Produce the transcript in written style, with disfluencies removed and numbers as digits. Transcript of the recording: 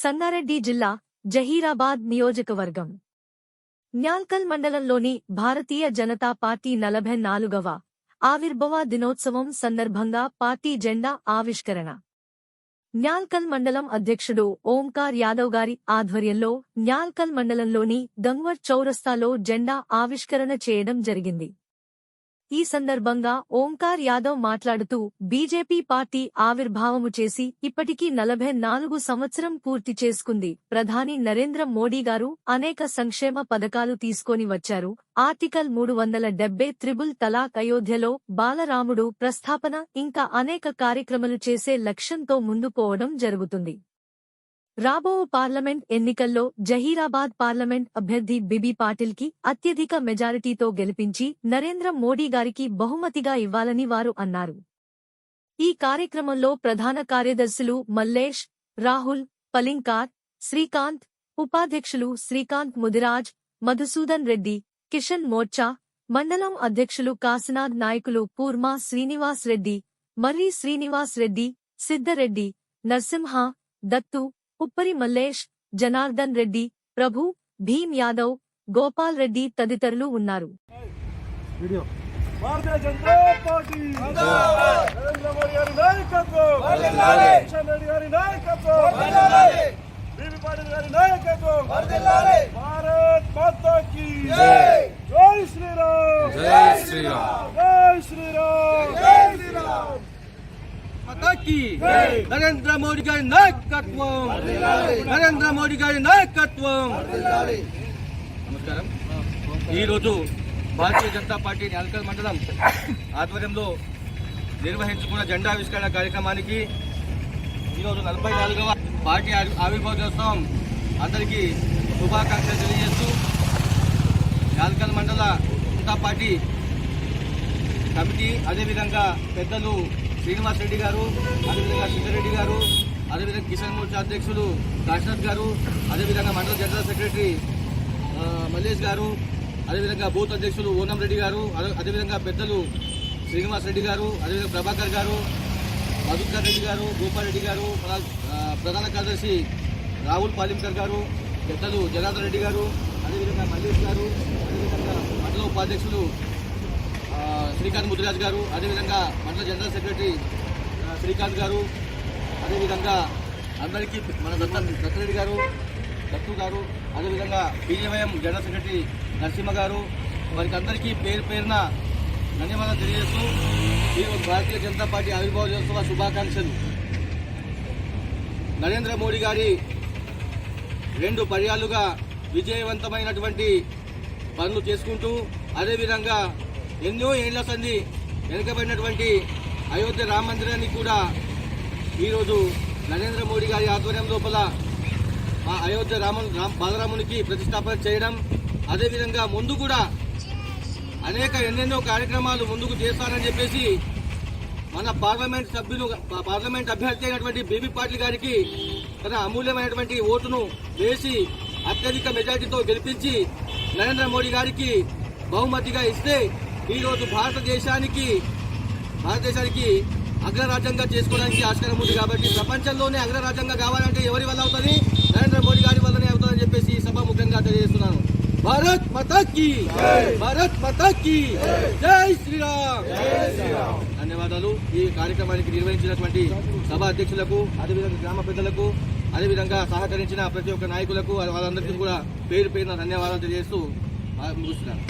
సంగారెడ్డి జిల్లా జహీరాబాద్ నియోజకవర్గం న్యాల్కల్ మండలంలోని భారతీయ జనతా పార్టీ 44వ ఆవిర్భావ దినోత్సవం సందర్భంగా పార్టీ జెండా ఆవిష్కరణ. న్యాల్కల్ మండలం అధ్యక్షుడు ఓంకార్ యాదవ్ గారి ఆధ్వర్యంలో న్యాల్కల్ మండలంలోని గంగ్వర్ చౌరస్తాలో జెండా ఆవిష్కరణ చేయడం జరిగింది. ఈ సందర్భంగా ఓంకార్ యాదవ్ మాట్లాడుతూ బీజేపీ పార్టీ ఆవిర్భావము చేసి ఇప్పటికీ 44 సంవత్సరం పూర్తి చేసుకుంది. ప్రధాని నరేంద్ర మోడీ గారు అనేక సంక్షేమ పథకాలు తీసుకొని వచ్చారు. ఆర్టికల్ 370 త్రిబుల్ తలాక్, అయోధ్యలో బాలరాముడు ప్రస్థాపన ఇంకా అనేక కార్యక్రమాలు చేసే లక్ష్యంతో ముందుకోవడం జరుగుతుంది. రాబో పార్లమెంట్ ఎన్నికల్లో జహీరాబాద్ పార్లమెంట్ అభ్యర్థి బిబి పాటిల్ కి అత్యధిక మెజారిటీతో గెలిపించి నరేంద్ర మోడీ గారికి బహుమతిగా ఇవ్వాలని వారు అన్నారు. ఈ కార్యక్రమంలో ప్రధాన కార్యదర్శులు మల్లేష్, రాహుల్, పలింకార్, శ్రీకాంత్, ఉపాధ్యక్షులు శ్రీకాంత్ ముదిరాజ్, మధుసూదన్ రెడ్డి, కిషన్ మోర్చా, మండలం అధ్యక్షులు కాశీనాథ్, నాయకులు పూర్మా శ్రీనివాస్ రెడ్డి, మర్రి శ్రీనివాస్ రెడ్డి, సిద్ధరెడ్డి, నరసింహ, దత్తు, ఉప్పరి మల్లేష్, జనార్దన్ రెడ్డి, ప్రభు, భీమ్ యాదవ్, గోపాల్ రెడ్డి తదితరులు ఉన్నారు. నరేంద్ర మోడీ గారి నాయకత్వం, నరేంద్ర మోడీ గారి నాయకత్వం. నమస్కారం. ఈరోజు భారతీయ జనతా పార్టీ న్యాల్కల్ మండలం ఆధ్వర్యంలో నిర్వహించుకున్న జెండా ఆవిష్కరణ కార్యక్రమానికి ఈరోజు 44వ పార్టీ ఆవిర్భావ దినోత్సవం అందరికీ శుభాకాంక్షలు తెలియజేస్తూ న్యాల్కల్ మండల జనతా పార్టీ కమిటీ, అదేవిధంగా పెద్దలు శ్రీనివాస్ రెడ్డి గారు, అదేవిధంగా సిద్ధారెడ్డి గారు, అదేవిధంగా కిసాన్ మోర్చా అధ్యక్షులు కాశీనాథ్ గారు, అదేవిధంగా మండల జనరల్ సెక్రటరీ మల్లేష్ గారు, అదేవిధంగా బూత్ అధ్యక్షులు ఓనం రెడ్డి గారు, అదేవిధంగా పెద్దలు శ్రీనివాస్ రెడ్డి గారు, అదేవిధంగా ప్రభాకర్ గారు, మధుకర్ రెడ్డి గారు, గోపాల్ రెడ్డి గారు, ప్రధాన కార్యదర్శి రాహుల్ పాలింకర్ గారు, పెద్దలు జనార్దన్ రెడ్డి గారు, అదేవిధంగా మల్లేష్ గారు, అదేవిధంగా మండల ఉపాధ్యక్షులు శ్రీకాంత్ ముదిరాజ్ గారు, అదేవిధంగా మండల జనరల్ సెక్రటరీ శ్రీకాంత్ గారు, అదేవిధంగా అందరికీ మన దత్తరెడ్డి గారు, దత్తు గారు, అదేవిధంగా బీజేవైఎం జనరల్ సెక్రటరీ నరసింహ గారు, వారికి అందరికీ పేరు పేరున ధన్యవాదాలు తెలియజేస్తూ ఈరోజు భారతీయ జనతా పార్టీ ఆవిర్భావ దినోత్సవ శుభాకాంక్షలు. నరేంద్ర మోడీ గారి 2 పర్యాలుగా విజయవంతమైనటువంటి పనులు చేసుకుంటూ, అదేవిధంగా ఎన్నో ఏళ్ల సంది వెనుకబడినటువంటి అయోధ్య రామ మందిరాన్ని కూడా ఈరోజు నరేంద్ర మోడీ గారి ఆధ్వర్యం లోపల ఆ అయోధ్య బాలరామునికి ప్రతిష్టాపన చేయడం, అదేవిధంగా ముందు కూడా ఎన్నెన్నో కార్యక్రమాలు ముందుకు చేస్తారని చెప్పేసి మన పార్లమెంట్ అభ్యర్థి అయినటువంటి బీబీ పాటిల్ గారికి తన అమూల్యమైనటువంటి ఓటును వేసి అత్యధిక మెజార్టీతో గెలిపించి నరేంద్ర మోడీ గారికి బహుమతిగా ఇస్తే ఈరోజు భారతదేశానికి అగ్రరాజ్యంగా చేసుకోవడానికి ఆస్కారం ఉంది. కాబట్టి ప్రపంచంలోనే అగ్రరాజ్యంగా కావాలంటే ఎవరి వల్ల అవుతుంది? నరేంద్ర మోడీ గారి వల్లనే అవుతుందని చెప్పేసి సభాముఖంగా తెలియజేస్తున్నాను. భారత్ మాతా కీ, భారత్ మాతా కీ, జై శ్రీరామ్. ధన్యవాదాలు. ఈ కార్యక్రమానికి నిర్వహించినటువంటి సభా అధ్యక్షులకు, అదేవిధంగా గ్రామ పెద్దలకు, అదేవిధంగా సహకరించిన ప్రతి ఒక్క నాయకులకు వాళ్ళందరికీ కూడా పేరు పేరున ధన్యవాదాలు తెలియజేస్తూ ముగిస్తున్నాను.